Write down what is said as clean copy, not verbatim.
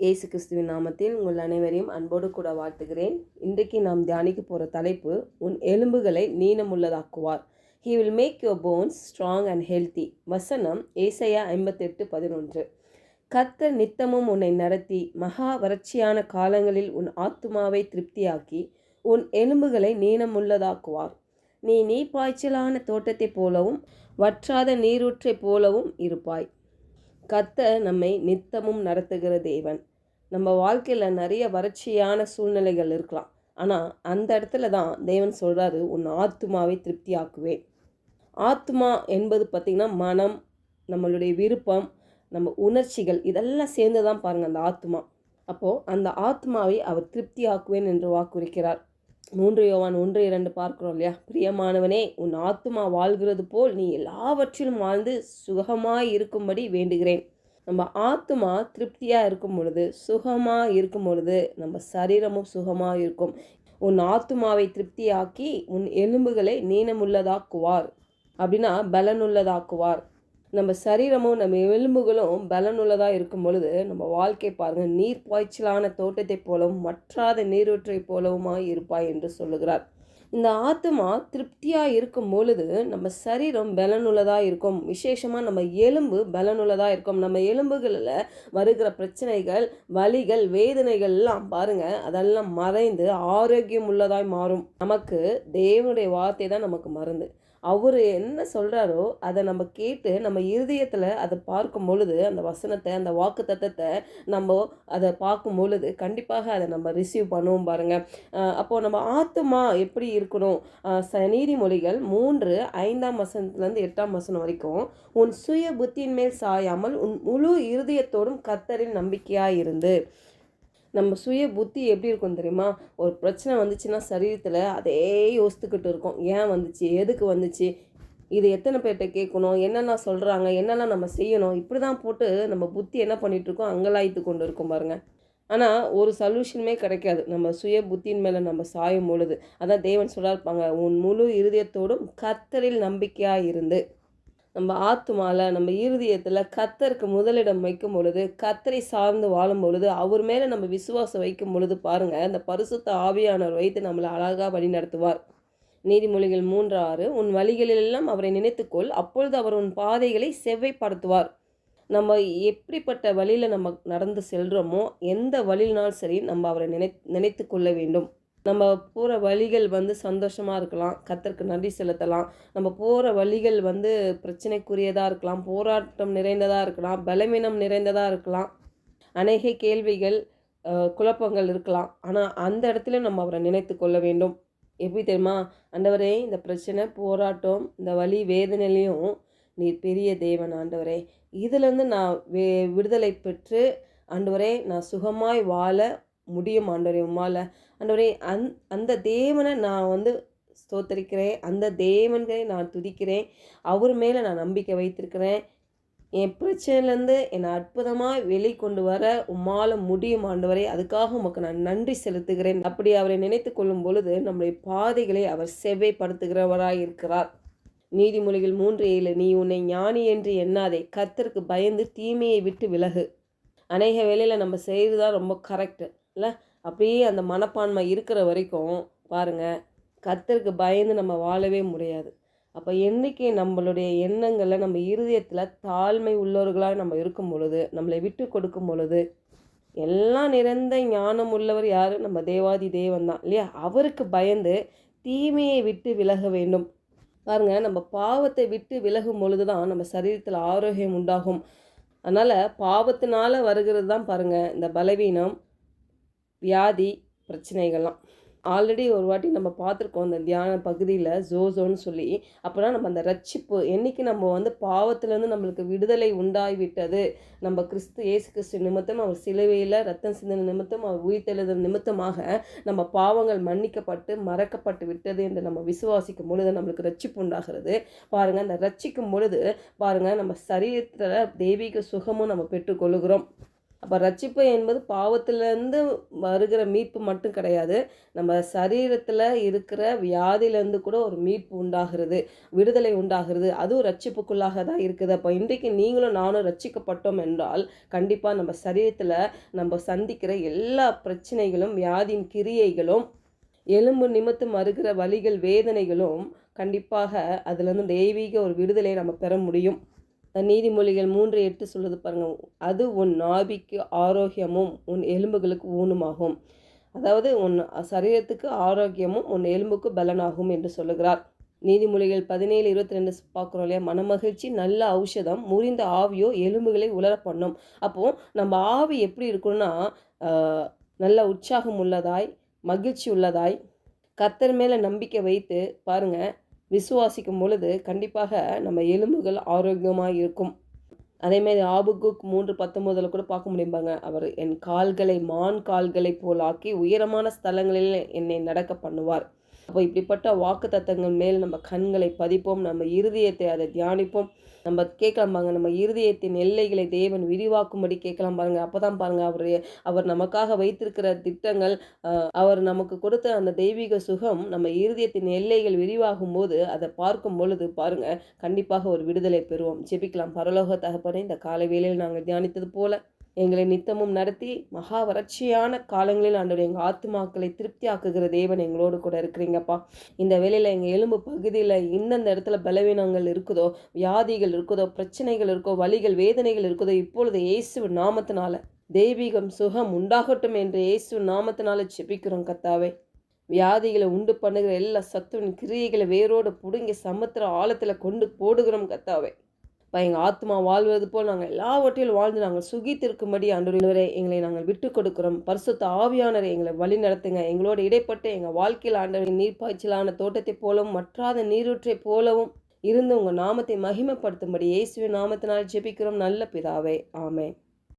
இயேசு கிறிஸ்துவின் நாமத்தில் உங்கள் அனைவரையும் அன்போடு கூட வாழ்த்துகிறேன். இன்றைக்கு நாம் தியானிக்க போகிற தலைப்பு, உன் எலும்புகளை நீளமுள்ளதாக்குவார். He will make your bones strong and healthy. வசனம் ஏசாயா 58:11. கர்த்தர் நித்தமும் உன்னை நடத்தி மகா வறட்சியான காலங்களில் உன் ஆத்துமாவை திருப்தியாக்கி உன் எலும்புகளை நீளமுள்ளதாக்குவார். நீ நீர்ப்பாய்ச்சலான தோட்டத்தைப் போலவும் வற்றாத நீரூற்றைப் போலவும் இருப்பாய். கர்த்தர் நம்மை நித்தமும் நடத்துகிற தேவன். நம்ம வாழ்க்கையில் நிறைய வறட்சியான சூழ்நிலைகள் இருக்கலாம். ஆனால் அந்த இடத்துல தான் தேவன் சொல்கிறாரு, உன் ஆத்துமாவை திருப்தியாக்குவேன். ஆத்மா என்பது பார்த்திங்கன்னா மனம், நம்மளுடைய விருப்பம், நம்ம உணர்ச்சிகள், இதெல்லாம் சேர்ந்து தான் பாருங்கள் அந்த ஆத்மா. அப்போது அந்த ஆத்மாவை அவர் திருப்தியாக்குவேன் என்று வாக்குறுக்கிறார். 3 யோவான் 1:2 பார்க்குறோம் இல்லையா? பிரியமானவனே, உன் ஆத்துமா வாழ்கிறது போல் நீ எல்லாவற்றிலும் வாழ்ந்து சுகமாய் இருக்கும்படி வேண்டுகிறேன். நம்ம ஆத்துமா திருப்தியாக இருக்கும் பொழுது, சுகமாக இருக்கும் பொழுது, நம்ம சரீரமும் சுகமாக இருக்கும். உன் ஆத்துமாவை திருப்தியாக்கி உன் எலும்புகளை நீளமுள்ளதாக்குவார். அப்படின்னா பலனுள்ளதாக்குவார். நம்ம சரீரமும் நம்ம எலும்புகளும் பலனுள்ளதாக இருக்கும் பொழுது நம்ம வாழ்க்கை பாருங்கள், நீர் பாய்ச்சலான தோட்டத்தை போலவும் வற்றாத நீரூற்றை போலவுமாய் இருப்பாய் என்று சொல்லுகிறார். இந்த ஆத்மா திருப்தியாக இருக்கும் பொழுது நம்ம சரீரம் பலனுள்ளதாக இருக்கும். விசேஷமாக நம்ம எலும்பு பலனுள்ளதாக இருக்கும். நம்ம எலும்புகளில் வருகிற பிரச்சனைகள், வலிகள், வேதனைகள் எல்லாம் பாருங்கள், அதெல்லாம் மறைந்து ஆரோக்கியம் உள்ளதாய் மாறும். நமக்கு தேவனுடைய வார்த்தை தான் நமக்கு மருந்து. அவர் என்ன சொல்கிறாரோ அதை நம்ம கேட்டு நம்ம இருதயத்தில் அதை பார்க்கும் பொழுது, அந்த வசனத்தை, அந்த வாக்கு தத்தத்தை நம்ம அதை பார்க்கும் பொழுது கண்டிப்பாக அதை நம்ம ரிசீவ் பண்ணுவோம் பாருங்கள். அப்போது நம்ம ஆத்துமா எப்படி இருக்கணும்? நீதிமொழிகள் 3:5 8 வரைக்கும், உன் சுய புத்தியின் மேல் சாயாமல் உன் முழு இருதயத்தோடும் கர்த்தரில் நம்பிக்கையாக இருந்து. நம்ம சுய புத்தி எப்படி இருக்கும் தெரியுமா? ஒரு பிரச்சனை வந்துச்சுன்னா சரீரத்தில் அதே யோசித்துக்கிட்டு இருக்கோம். ஏன் வந்துச்சு, எதுக்கு வந்துச்சு, இது எத்தனை பேர்கிட்ட கேட்கணும், என்னென்ன சொல்கிறாங்க, என்னெல்லாம் நம்ம செய்யணும், இப்படி தான் போட்டு நம்ம புத்தி என்ன பண்ணிகிட்ருக்கோம், அங்கலாய்த்து கொண்டு இருக்கும் பாருங்கள். ஆனால் ஒரு சொல்யூஷனுமே கிடைக்காது நம்ம சுய புத்தியின் மேலே நம்ம சாயும் பொழுது. அதான் தேவன் சொல்லியிருப்பாங்க, உன் முழு இருதயத்தோடும் கர்த்தரில் நம்பிக்கையாக இருந்து. நம்ம ஆத்துமாவில், நம்ம இருதயத்தில் கர்த்தருக்கு முதலிடம் வைக்கும் பொழுது, கர்த்தரை சார்ந்து வாழும் பொழுது, அவர் மேலே நம்ம விசுவாசம் வைக்கும் பொழுது பாருங்கள், அந்த பரிசுத்த ஆவியானவர் வைத்து நம்மளை அழகாக வழி நடத்துவார். நீதிமொழிகள் 3:6, உன் வழிகளிலெல்லாம் அவரை நினைத்துக்கொள், அப்பொழுது அவர் உன் பாதைகளை செவ்வைப்படுத்துவார். நம்ம எப்படிப்பட்ட வழியில் நம்ம நடந்து செல்கிறோமோ, எந்த வழியினாலும் சரி நம்ம அவரை நினைத்து கொள்ள வேண்டும். நம்ம போகிற வழிகள் சந்தோஷமாக இருக்கலாம், கர்த்தருக்கு நன்றி செலுத்தலாம். நம்ம போகிற வழிகள் பிரச்சனைக்குரியதாக இருக்கலாம், போராட்டம் நிறைந்ததாக இருக்கலாம், பலவீனம் நிறைந்ததாக இருக்கலாம், அநேக கேள்விகள், குழப்பங்கள் இருக்கலாம். ஆனால் அந்த இடத்துல நம்ம அவரை நினைத்து கொள்ள வேண்டும். எப்படி தெரியுமா? ஆண்டவரே, இந்த பிரச்சனை, போராட்டம், இந்த வலி, வேதனையிலையும் நீர் பெரிய தேவன் ஆண்டவரே. இதிலேருந்து நான் விடுதலை பெற்று ஆண்டவரே, நான் சுகமாய் வாழ முடியும் ஆண்டவரே உம்மால். ஆண்டவரே, அந்த தேவனை நான் ஸ்தோத்தரிக்கிறேன், அந்த தேவன்களை நான் துதிக்கிறேன், அவர் மேலே நான் நம்பிக்கை வைத்திருக்கிறேன். என் பிரச்சனையிலேருந்து என்னை அற்புதமாக வெளிக்கொண்டு வர உம்மால் முடியும் ஆண்டவரே, அதுக்காக உமக்கு நான் நன்றி செலுத்துகிறேன். அப்படி அவரை நினைத்து கொள்ளும் பொழுது நம்முடைய பாதைகளை அவர் செவ்வைப்படுத்துகிறவராய் இருக்கிறார். நீதிமொழிகள் 3:7, நீ உன்னை ஞானி என்று எண்ணாதே, கர்த்தருக்கு பயந்து தீமையை விட்டு விலகு. அநேக வேளையில் நம்ம செய்கிறது தான் ரொம்ப கரெக்டு இல்லை? அப்படியே அந்த மனப்பான்மை இருக்கிற வரைக்கும் பாருங்கள், கர்த்தருக்கு பயந்து நம்ம வாழவே முடியாது. அப்போ என்றைக்கு நம்மளுடைய எண்ணங்களில், நம்ம இருதயத்தில் தாழ்மை உள்ளவர்களாக நம்ம இருக்கும் பொழுது, நம்மளை விட்டு கொடுக்கும் பொழுது, எல்லாம் நிறைந்த ஞானம் உள்ளவர் யார்? நம்ம தேவாதி தேவன் தான் இல்லையா? அவருக்கு பயந்து தீமையை விட்டு விலக வேண்டும். பாருங்கள், நம்ம பாவத்தை விட்டு விலகும் பொழுது தான் நம்ம சரீரத்தில் ஆரோக்கியம் உண்டாகும். அதனால் பாவத்தினால் வருகிறது தான் பாருங்கள் இந்த பலவீனம், வியாதி, பிரச்சனைகள்லாம். ஆல்ரெடி ஒரு வாட்டி நம்ம பார்த்துருக்கோம் இந்த தியான பகுதியில், ஜோசோன்னு சொல்லி. அப்போனா நம்ம அந்த ரட்சிப்பு, என்றைக்கு நம்ம பாவத்திலேருந்து நம்மளுக்கு விடுதலை உண்டாகிவிட்டது, நம்ம இயேசு கிறிஸ்து நிமித்தம், அவர் சிலுவையில் ரத்தம் சிந்தின நிமித்தம், அவர் உயிர்த்தெழுத நிமித்தமாக நம்ம பாவங்கள் மன்னிக்கப்பட்டு மறக்கப்பட்டு விட்டது என்று நம்ம விசுவாசிக்கும் பொழுது நம்மளுக்கு ரட்சிப்பு உண்டாகிறது பாருங்கள். அந்த ரட்சிக்கும் பொழுது பாருங்கள், நம்ம சரீரத்தில் தெய்வீக சுகமும் நம்ம பெற்றுக்கொள்கிறோம். அப்போ ரட்சிப்பு என்பது பாவத்திலேருந்து வருகிற மீட்பு மட்டும் கிடையாது, நம்ம சரீரத்தில் இருக்கிற வியாதியிலேருந்து கூட ஒரு மீட்பு உண்டாகிறது, விடுதலை உண்டாகிறது. அதுவும் ரட்சிப்புக்குள்ளாக தான் இருக்குது. அப்போ இன்றைக்கு நீங்களும் நானும் ரட்சிக்கப்பட்டோம் என்றால் கண்டிப்பாக நம்ம சரீரத்தில் நம்ம சந்திக்கிற எல்லா பிரச்சனைகளும், வியாதியின் கிரியைகளும், எலும்பு நிமித்து மறுகிற வலிகள், வேதனைகளும் கண்டிப்பாக அதுலேருந்து தெய்வீக ஒரு விடுதலையை நம்ம பெற முடியும். நீதிமொழிகள் 3:8 சொல்லுது பாருங்க, அது உன் நாபிக்கு ஆரோக்கியமும் உன் எலும்புகளுக்கு ஊனுமாகும். அதாவது உன் சரீரத்துக்கு ஆரோக்கியமும் உன் எலும்புக்கு பலனாகும் என்று சொல்லுகிறார். நீதிமொழிகள் 17:22 பார்க்குறோம் இல்லையா, மனமகிழ்ச்சி நல்ல ஔஷதம், முறிந்த ஆவியோ எலும்புகளை உலர பண்ணும். அப்போது நம்ம ஆவி எப்படி இருக்கணும்னா நல்ல உற்சாகம் உள்ளதாய், மகிழ்ச்சி உள்ளதாய், கர்த்தர் மேலே நம்பிக்கை வைத்து பாருங்கள் விசுவாசிக்கும் பொழுது கண்டிப்பாக நம்ம எலும்புகள் ஆரோக்கியமாக இருக்கும். அதேமாதிரி ஆபகுக் 3:19 கூட பார்க்க முடியும்பாங்க, அவர் என் கால்களை மான் கால்களை போல் ஆக்கி உயரமான ஸ்தலங்களில் என்னை நடக்க பண்ணுவார். அப்போ இப்படிப்பட்ட வாக்கு தத்தங்கள் மேல் நம்ம கண்களை பதிப்போம், நம்ம இருதயத்தை அதை தியானிப்போம். நம்ம கேட்கலாம் பாருங்க, நம்ம இருதயத்தின் எல்லைகளை தேவன் விரிவாக்கும்படி கேட்கலாம் பாருங்க. அப்போ தான் பாருங்க அவர் நமக்காக வைத்திருக்கிற திட்டங்கள், அவர் நமக்கு கொடுத்த அந்த தெய்வீக சுகம் நம்ம இருதயத்தின் எல்லைகள் விரிவாகும் போது அதை பார்க்கும் பொழுது பாருங்க கண்டிப்பாக ஒரு விடுதலை பெறுவோம். ஜெபிக்கலாம். பரலோக தகப்பனே, இந்த காலை வேளையில் நாங்கள் தியானித்தது போல எங்களை நித்தமும் நடத்தி மகா வறட்சியான காலங்களில் ஆண்டவர் எங்கள் ஆத்துமாக்களை திருப்தி ஆக்குகிற தேவன் எங்களோடு கூட இருக்கிறீங்கப்பா. இந்த வேளையில் எங்கள் எலும்பு பகுதியில் இந்தந்த இடத்துல பலவீனங்கள் இருக்குதோ, வியாதிகள் இருக்குதோ, பிரச்சனைகள் இருக்கோ, வலிகள் வேதனைகள் இருக்குதோ, இப்பொழுது இயேசு நாமத்தினால தெய்வீகம் சுகம் உண்டாகட்டும் என்று இயேசு நாமத்தினால ஜெபிக்கிறோம் கர்த்தாவே. வியாதிகளை உண்டு பண்ணுகிற எல்லா சத்துவின் கிரியைகளை வேரோடு பிடுங்கி சமுத்திர ஆழத்தில் கொண்டு போடுகிறோம் கர்த்தாவே. எங்கள் ஆத்மா வாழ்வது போல் நாங்கள் எல்லாவற்றிலும் வாழ்ந்து நாங்கள் சுகித்திருக்கும்படி ஆண்டவரே எங்களை நாங்கள் விட்டு கொடுக்கிறோம். பரிசுத்த ஆவியானவரே எங்களை வழி நடத்துங்க. எங்களோடு இடைப்பட்டு எங்கள் வாழ்க்கையில் ஆண்டவரின் நீர்ப்பாய்ச்சலான தோட்டத்தை போலவும் மற்றாத நீரூற்றை போலவும் இருந்து உங்கள் நாமத்தை மகிமைப்படுத்தும்படி இயேசுவின் நாமத்தினால் ஜெபிக்கிறோம் நல்ல பிதாவே. ஆமென்.